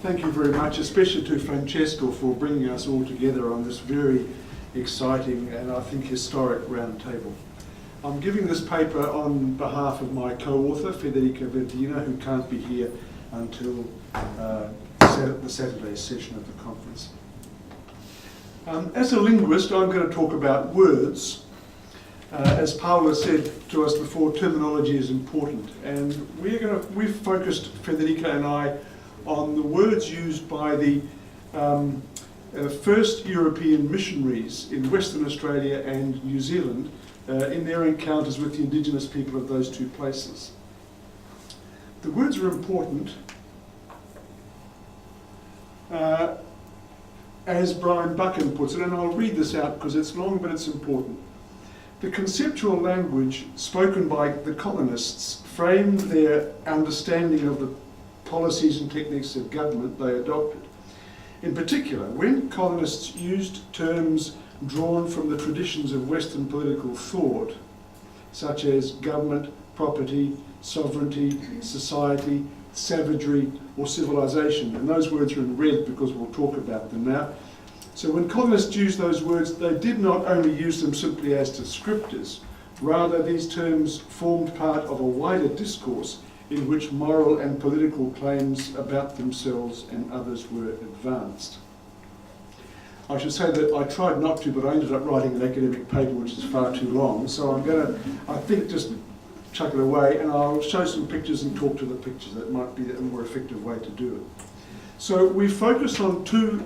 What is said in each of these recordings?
Thank you very much, especially to Francesco for bringing us all together on this very exciting and I think historic round table. I'm giving this paper on behalf of my co-author, Federica VERDINA, who can't be here until the Saturday session of the conference. As a linguist, I'm going to talk about words. As Paula said to us before, terminology is important, and we've focused, Federica and I, on the words used by the first European missionaries in Western Australia and New Zealand in their encounters with the Indigenous people of those two places. The words are important, as Brian Buchan puts it, and I'll read this out because it's long but it's important. The conceptual language spoken by the colonists framed their understanding of the policies and techniques of government they adopted. In particular, when colonists used terms drawn from the traditions of Western political thought, such as government, property, sovereignty, society, savagery, or civilization, and those words are in red because we'll talk about them now. So when colonists used those words, they did not only use them simply as descriptors, rather these terms formed part of a wider discourse in which moral and political claims about themselves and others were advanced. I should say that I tried not to, but I ended up writing an academic paper which is far too long, so I'm going to, I think, just chuck it away, and I'll show some pictures and talk to the pictures. That might be a more effective way to do it. So we focused on two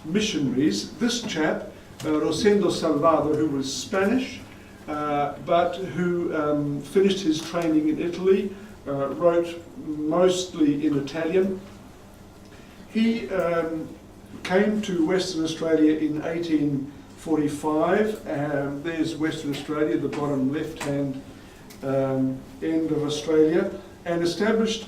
missionaries. This chap, Rosendo Salvador, who was Spanish, but who finished his training in Italy, wrote mostly in Italian. He came to Western Australia in 1845. There's Western Australia, the bottom left-hand end of Australia, and established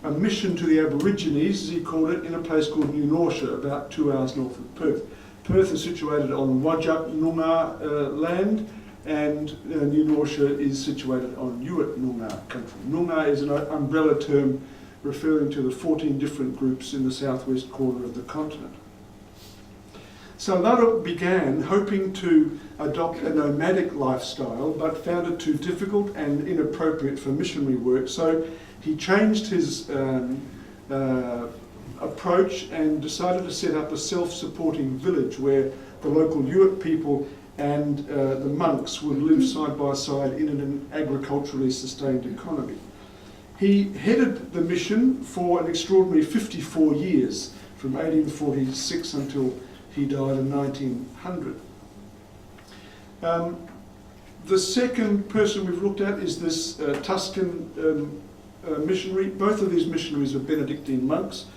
a mission to the Aborigines, as he called it, in a place called New Norcia, about 2 hours north of Perth. Perth is situated on Wajak Noongar land, and New Norcia is situated on Yuit Noongar country. Noongar is an umbrella term referring to the 14 different groups in the southwest corner of the continent. Salvador began hoping to adopt a nomadic lifestyle, but found it too difficult and inappropriate for missionary work, so he changed his approach and decided to set up a self-supporting village where the local Yuit people and the monks would live side by side in an agriculturally sustained economy. He headed the mission for an extraordinary 54 years, from 1846 until he died in 1900. The second person we've looked at is this Tuscan missionary. Both of these missionaries are Benedictine monks.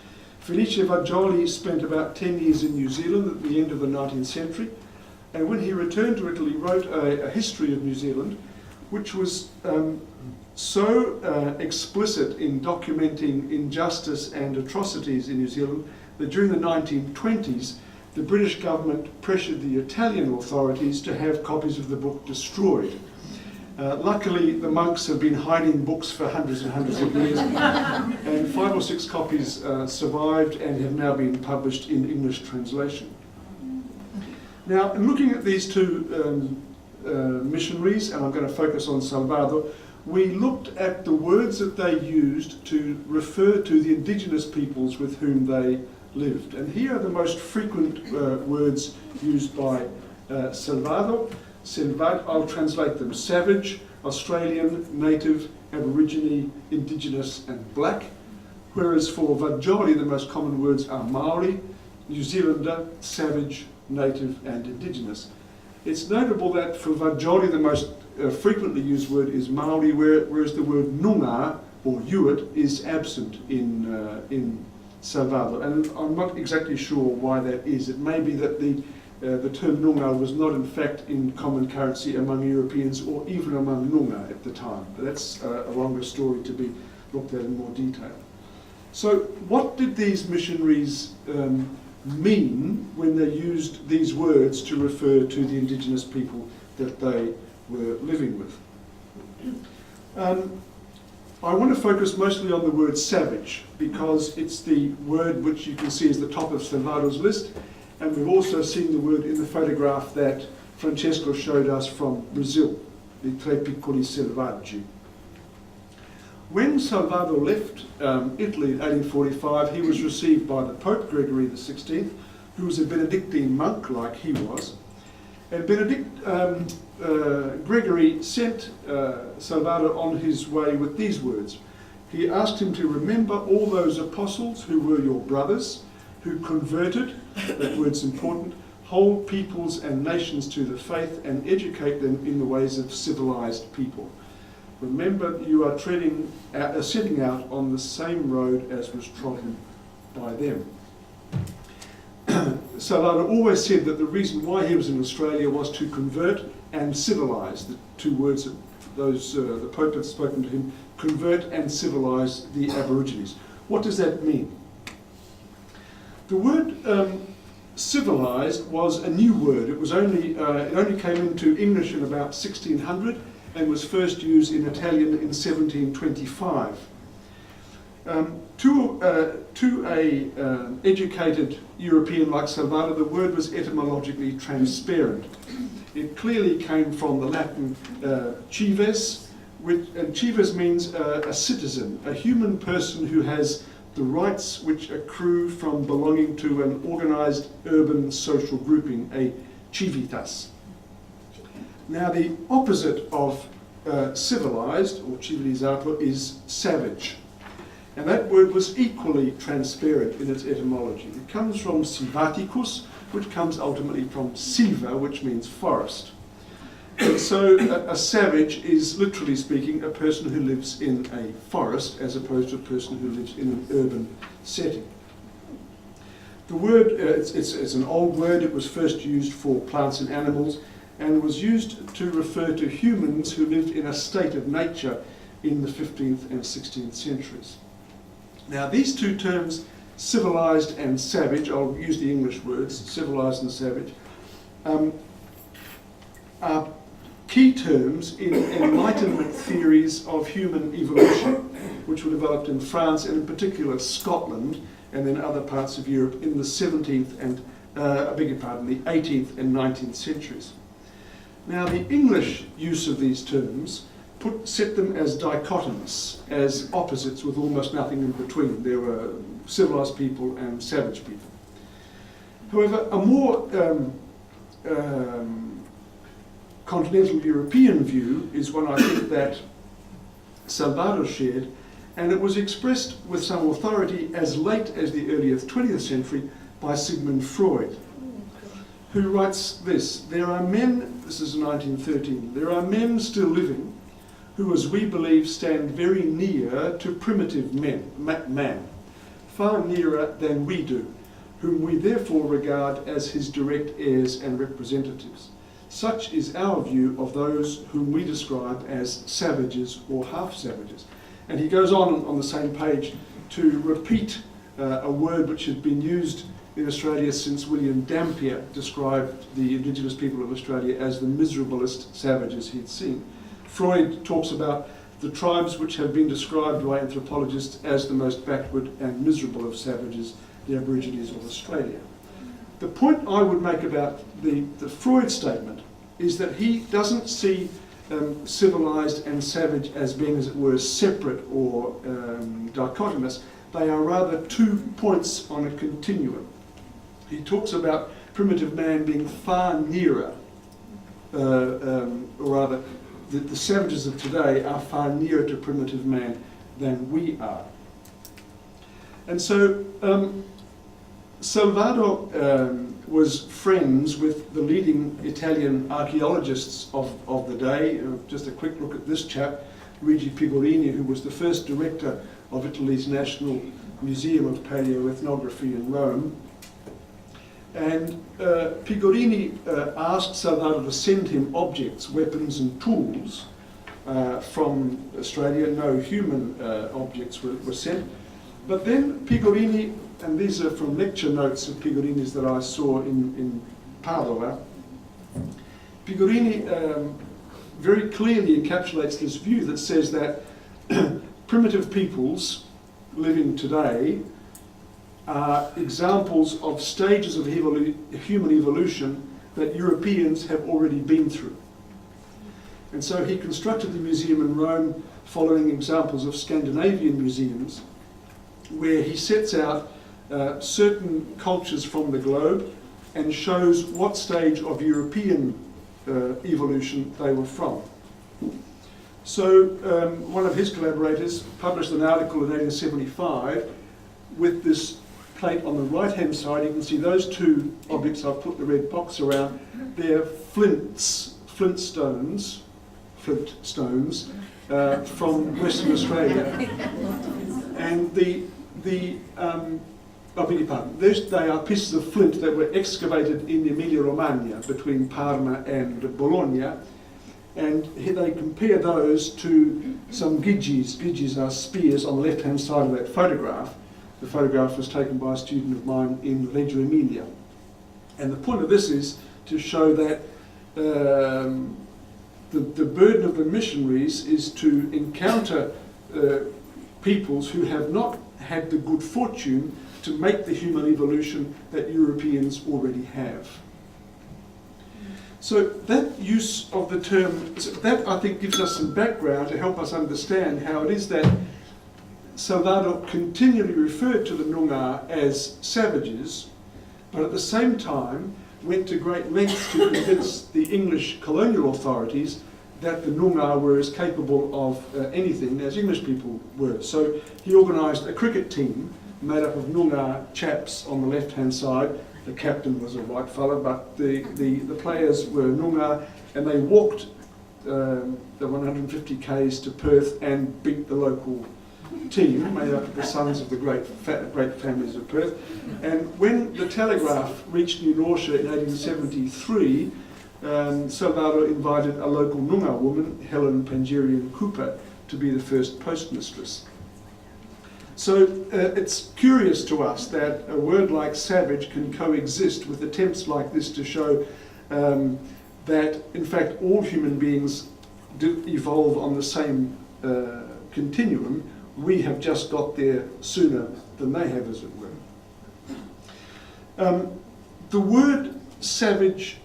Felice Fagioli spent about 10 years in New Zealand at the end of the 19th century, and when he returned to Italy, wrote a history of New Zealand, which was so explicit in documenting injustice and atrocities in New Zealand that during the 1920s, the British government pressured the Italian authorities to have copies of the book destroyed. Luckily, the monks have been hiding books for hundreds and hundreds of years, and 5 or 6 copies survived and have now been published in English translation. Now, in looking at these two missionaries, and I'm going to focus on Salvador, we looked at the words that they used to refer to the indigenous peoples with whom they lived. And here are the most frequent words used by Salvador. I'll translate them: savage, Australian, native, Aborigine, indigenous, and black. Whereas for Fagioli, the most common words are Maori, New Zealander, savage, native, and indigenous. It's notable that for Fagioli, the most frequently used word is Maori, whereas the word Noongar, or Yuit, is absent in Salvador. And I'm not exactly sure why that is. It may be that the term Noongar was not in fact in common currency among Europeans or even among Noongar at the time. But that's a longer story to be looked at in more detail. So what did these missionaries mean when they used these words to refer to the indigenous people that they were living with? I want to focus mostly on the word savage, because it's the word which you can see is the top of Salvadore's list, and we've also seen the word in the photograph that Francesco showed us from Brazil, the Tre Piccoli Selvaggi. When Salvador left Italy in 1845, he was received by the Pope Gregory XVI, who was a Benedictine monk like he was. And Gregory sent Salvador on his way with these words. He asked him to remember all those apostles who were your brothers, who converted, that word's important, whole peoples and nations to the faith and educate them in the ways of civilized people. Remember, you are setting out on the same road as was trodden by them. Salvador always said that the reason why he was in Australia was to convert and civilize, the two words that the Pope had spoken to him, convert and civilize the Aborigines. What does that mean? The word civilized was a new word. It only came into English in about 1600 and was first used in Italian in 1725. To an educated European like Salvador, the word was etymologically transparent. It clearly came from the Latin cives, and cives means a citizen, a human person who has the rights which accrue from belonging to an organized urban social grouping, a civitas. Now the opposite of civilized, or civilizzato, is savage. And that word was equally transparent in its etymology. It comes from silvaticus, which comes ultimately from silva, which means forest. And so a savage is, literally speaking, a person who lives in a forest as opposed to a person who lives in an urban setting. The word, it's an old word. It was first used for plants and animals, and was used to refer to humans who lived in a state of nature in the 15th and 16th centuries. Now these two terms, civilized and savage, I'll use the English words, civilized and savage, are key terms in Enlightenment theories of human evolution, which were developed in France and in particular Scotland and then other parts of Europe in the 17th and, the 18th and 19th centuries. Now the English use of these terms set them as dichotomous, as opposites with almost nothing in between. There were civilized people and savage people. However, a more continental European view is one I think that Salvador shared, and it was expressed with some authority as late as the early 20th century by Sigmund Freud, who writes this: there are men, this is 1913, there are men still living who, as we believe, stand very near to primitive man, far nearer than we do, whom we therefore regard as his direct heirs and representatives. Such is our view of those whom we describe as savages or half-savages. And he goes on the same page to repeat a word which had been used in Australia since William Dampier described the Indigenous people of Australia as the miserablest savages he'd seen. Freud talks about the tribes which have been described by anthropologists as the most backward and miserable of savages, the Aborigines of Australia. The point I would make about the Freud statement is that he doesn't see civilized and savage as being, as it were, separate or dichotomous. They are rather 2 points on a continuum. He talks about primitive man being far nearer, or rather, the savages of today are far nearer to primitive man than we are. And so Salvador was friends with the leading Italian archaeologists of the day. Just a quick look at this chap, Luigi Pigorini, who was the first director of Italy's National Museum of Paleoethnography in Rome. And Pigorini asked Salvador to send him objects, weapons and tools from Australia. No human objects were sent. But then Pigorini, and these are from lecture notes of Pigorini's that I saw in Padua, Pigorini very clearly encapsulates this view that says that primitive peoples living today are examples of stages of human evolution that Europeans have already been through. And so he constructed the museum in Rome following examples of Scandinavian museums, where he sets out certain cultures from the globe and shows what stage of European evolution they were from. So one of his collaborators published an article in 1875 with this plate on the right-hand side. You can see those two objects I've put the red box around. They're flint stones from Western Australia. And I beg your pardon, they are pieces of flint that were excavated in Emilia-Romagna between Parma and Bologna. And here they compare those to some gidgis. Gidgis are spears on the left-hand side of that photograph. The photograph was taken by a student of mine in Reggio Emilia. And the point of this is to show that the burden of the missionaries is to encounter peoples who have not had the good fortune to make the human evolution that Europeans already have. So that use of the term, that I think gives us some background to help us understand how it is that Salvador continually referred to the Noongar as savages, but at the same time went to great lengths to convince the English colonial authorities that the Noongar were as capable of anything as English people were. So he organised a cricket team made up of Noongar chaps on the left-hand side. The captain was a white fella, but the players were Noongar, and they walked the 150 k's to Perth and beat the local team, made up of the sons of the great families of Perth. And when the Telegraph reached New Norcia in 1873, Salvador invited a local Noongar woman, Helen Pangerian Cooper, to be the first postmistress. So it's curious to us that a word like savage can coexist with attempts like this to show that, in fact, all human beings do evolve on the same continuum. We have just got there sooner than they have, as it were. The word savage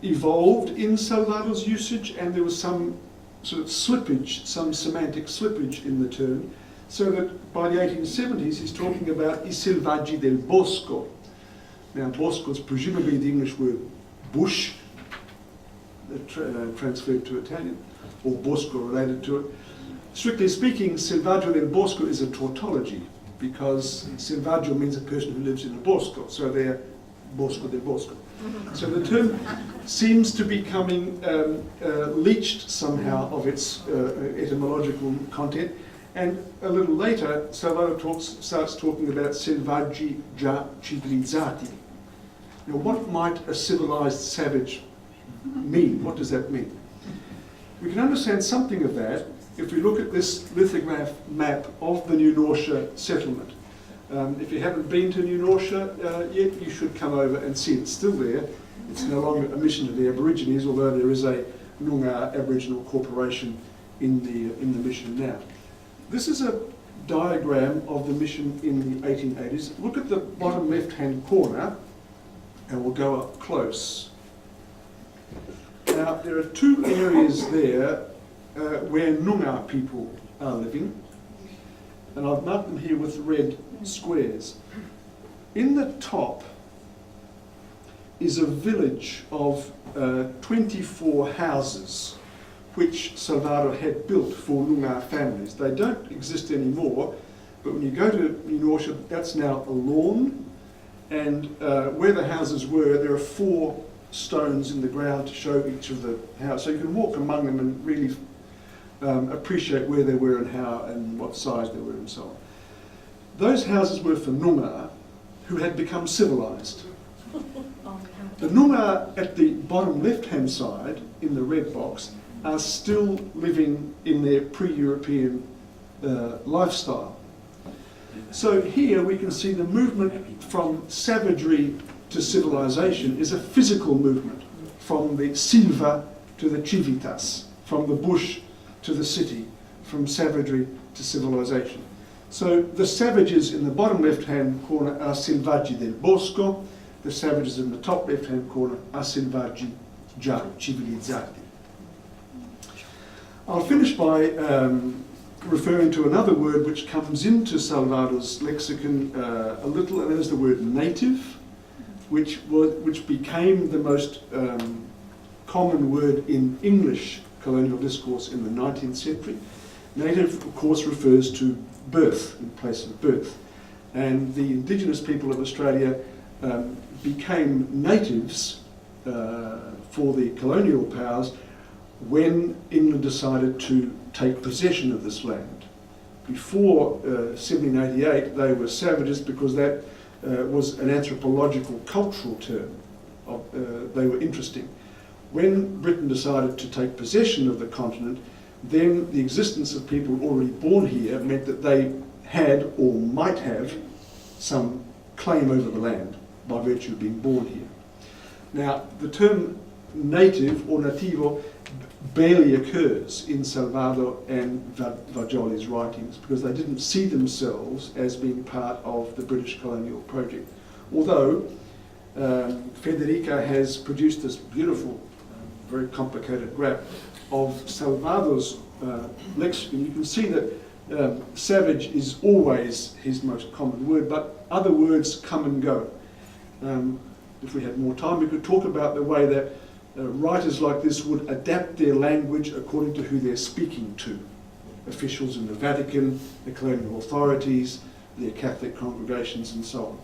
evolved in Salvador's usage, and there was some sort of slippage, some semantic slippage in the term, so that by the 1870s he's talking about I selvaggi del bosco. Now, bosco is presumably the English word bush, transferred to Italian, or bosco related to it. Strictly speaking, selvaggio del bosco is a tautology, because selvaggio means a person who lives in a bosco, so they're bosco del bosco. So the term seems to be becoming leached somehow of its etymological content, and a little later Salvador starts talking about selvaggi già civilizzati. Now, what might a civilized savage mean? What does that mean? We can understand something of that if we look at this lithograph map of the New Norcia settlement. If you haven't been to New Norcia yet, you should come over and see it. It's still there. It's no longer a mission to the Aborigines, although there is a Noongar Aboriginal corporation in the mission now. This is a diagram of the mission in the 1880s. Look at the bottom left-hand corner, and we'll go up close. Now, there are two areas there where Noongar people are living, and I've marked them here with red squares. In the top is a village of 24 houses which Salvador had built for Noongar families. They don't exist anymore, but when you go to New Norcia, that's now a lawn, and where the houses were, there are 4 stones in the ground to show each of the houses. So you can walk among them and really appreciate where they were and how and what size they were and so on. Those houses were for Noongar who had become civilized. The Noongar at the bottom left-hand side, in the red box, are still living in their pre-European lifestyle. So here we can see the movement from savagery to civilization is a physical movement, from the silva to the civitas, from the bush to the city, from savagery to civilization. So the savages in the bottom left-hand corner are Selvaggi del Bosco, the savages in the top left-hand corner are Selvaggi già civilizzati. I'll finish by referring to another word which comes into Salvador's lexicon a little, and that is the word native, which became the most common word in English colonial discourse in the 19th century. Native, of course, refers to birth, in place of birth. And the indigenous people of Australia became natives for the colonial powers when England decided to take possession of this land. Before 1788, they were savages because that was an anthropological, cultural term. They were interesting. When Britain decided to take possession of the continent, then the existence of people already born here meant that they had or might have some claim over the land by virtue of being born here. Now, the term native or nativo barely occurs in Salvador and Vajoli's writings because they didn't see themselves as being part of the British colonial project. Although Federica has produced this beautiful, very complicated graph of Salvador's lexicon, you can see that savage is always his most common word, but other words come and go. If we had more time, we could talk about the way that writers like this would adapt their language according to who they're speaking to. Officials in the Vatican, the colonial authorities, their Catholic congregations, and so on.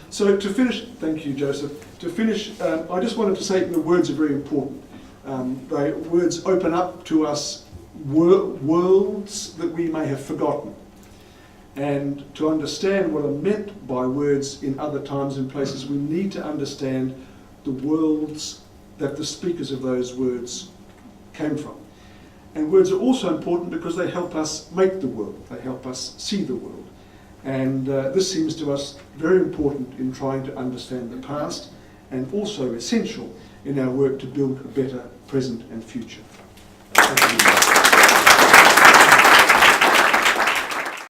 So to finish, thank you, Joseph. To finish, I just wanted to say the words are very important. Words open up to us worlds that we may have forgotten. And to understand what are meant by words in other times and places, we need to understand the worlds that the speakers of those words came from. And words are also important because they help us make the world, they help us see the world. And this seems to us very important in trying to understand the past, and also essential in our work to build a better present and future. Thank you.